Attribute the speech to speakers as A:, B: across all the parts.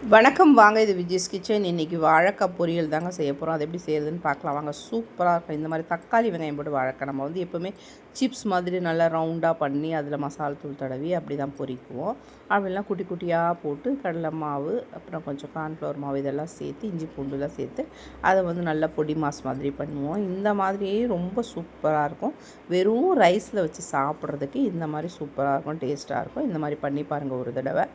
A: வணக்கம். வாங்க, இது விஜய்ஸ் கிச்சன். இன்றைக்கி வாழைக்காய் பொரியல் தாங்க செய்ய போகிறோம். அது எப்படி செய்கிறதுன்னு பார்க்கலாம் வாங்க. சூப்பராக இருக்கும். இந்த மாதிரி தக்காளி வெங்காயம் போட்டு வாழைக்காய் நம்ம வந்து எப்போவுமே சிப்ஸ் மாதிரி நல்லா ரவுண்டாக பண்ணி அதில் மசாலா தூள் தடவி அப்படி தான் பொரிக்குவோம். அப்படிலாம் குட்டி குட்டியாக போட்டு கடலை மாவு, அப்புறம் கொஞ்சம் கார்ன்ஃப்ளவர் மாவு இதெல்லாம் சேர்த்து இஞ்சி பூண்டுலாம் சேர்த்து அதை வந்து நல்லா பொடி மாஸ் மாதிரி பண்ணுவோம். இந்த மாதிரியே ரொம்ப சூப்பராக இருக்கும். வெறும் ரைஸில் வச்சு சாப்பிட்றதுக்கு இந்த மாதிரி சூப்பராக இருக்கும், டேஸ்ட்டாக இருக்கும். இந்த மாதிரி பண்ணி பாருங்கள் ஒரு தடவை.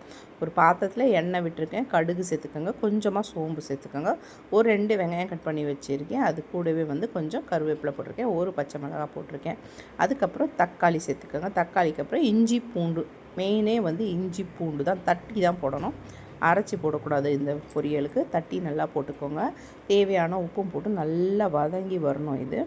A: ஒரு பாத்திரத்தில் எண்ணெய் விட்டுருக்கேன், கடுகு சேர்த்துக்கோங்க, கொஞ்சமாக சோம்பு சேர்த்துக்கோங்க, ஒரு 2 வெங்காயம் கட் பண்ணி வச்சுருக்கேன், அது கூடவே வந்து கொஞ்சம் கருவேப்பிலை போட்டிருக்கேன், ஒரு பச்சை மிளகாய் போட்டிருக்கேன். அதுக்கப்புறம் தக்காளி சேர்த்துக்கோங்க. தக்காளிக்கு அப்புறம் இஞ்சி பூண்டு, மெயினே வந்து இஞ்சி பூண்டு தான், தட்டி தான் போடணும், அரைச்சி போடக்கூடாது. இந்த பொரியலுக்கு தட்டி நல்லா போட்டுக்கோங்க. தேவையான உப்பும் போட்டு நல்லா வதங்கி வரணும். இது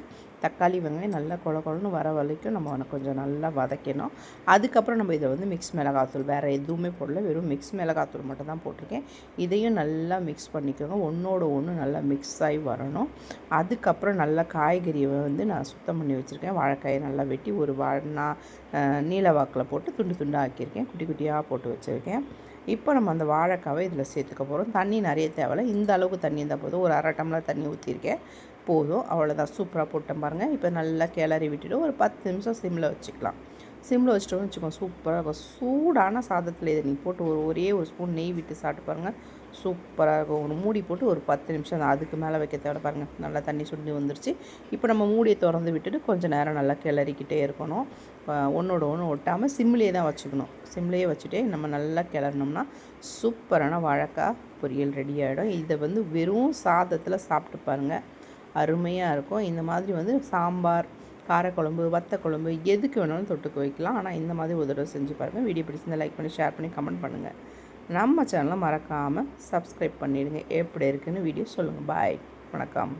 A: தக்காளி வெங்காயம் நல்லா குழன்னு வர வரைக்கும் நம்ம கொஞ்சம் நல்லா வதக்கணும். அதுக்கப்புறம் நம்ம இதை வந்து மிக்ஸ் மிளகாத்தூள், வேறு எதுவுமே போடல, வெறும் மிக்ஸ் மிளகாத்தூள் மட்டும் தான் போட்டிருக்கேன். இதையும் நல்லா மிக்ஸ் பண்ணிக்கோங்க. ஒன்றோட ஒன்று நல்லா மிக்ஸ் ஆகி வரணும். அதுக்கப்புறம் நல்லா காய்கறியை வந்து நான் சுத்தம் பண்ணி வச்சுருக்கேன். வாழைக்காயை நல்லா வெட்டி ஒரு நீல வாக்கில் போட்டு துண்டு துண்டாக ஆக்கியிருக்கேன், குட்டி குட்டியாக போட்டு வச்சுருக்கேன். இப்போ நம்ம அந்த வாழைக்காவை இதில் சேர்த்துக்க போகிறோம். தண்ணி நிறைய தேவையில்லை, இந்த அளவுக்கு தண்ணி இருந்தால் போதும். ஒரு அரை டம்ளர் தண்ணி ஊற்றிருக்கேன், போதும். அவ்வளோதான். சூப்பராக போட்டேன் பாருங்கள். இப்போ நல்லா கிளறி விட்டுட்டு ஒரு 10 நிமிஷம் சிம்மில் வச்சுக்கலாம். சிம்மில் வச்சுட்டோம்னு வச்சுக்கோங்க, சூப்பராக இருக்கும். சூடான சாதத்தில் இதை நீங்கள் போட்டு ஒரே ஒரு ஸ்பூன் நெய் விட்டு சாப்பிட்டு பாருங்கள், சூப்பராக இருக்கும். ஒரு மூடி போட்டு ஒரு 10 நிமிஷம் தான், அதுக்கு மேலே வைக்க தேவை பாருங்கள். நல்லா தண்ணி சுண்டி வந்துருச்சு. இப்போ நம்ம மூடியை திறந்து விட்டுட்டு கொஞ்சம் நேரம் நல்லா கிளறிக்கிட்டே இருக்கணும். ஒன்றோட ஒன்று ஒட்டாமல் சிம்லேயே தான் வச்சுக்கணும். சிம்லேயே வச்சுட்டே நம்ம நல்லா கிளறினோம்னா சூப்பரான வாழைக்காய் பொரியல் ரெடி ஆகிடும். இதை வந்து வெறும் சாதத்தில் சாப்பிட்டு பாருங்கள், அருமையாக இருக்கும். இந்த மாதிரி வந்து சாம்பார், காரக்குழம்பு, வத்தக்குழம்பு எதுக்கு வேணாலும் தொட்டுக்கு வைக்கலாம். ஆனால் இந்த மாதிரி ஒரு தடவை செஞ்சு பாருங்கள். வீடியோ பிடிச்சிருந்தால் லைக் பண்ணி, ஷேர் பண்ணி, கமெண்ட் பண்ணுங்கள். நம்ம சேனலை மறக்காமல் சப்ஸ்கிரைப் பண்ணிடுங்க. எப்படி இருக்குன்னு வீடியோ சொல்லுங்கள். பாய், வணக்கம்.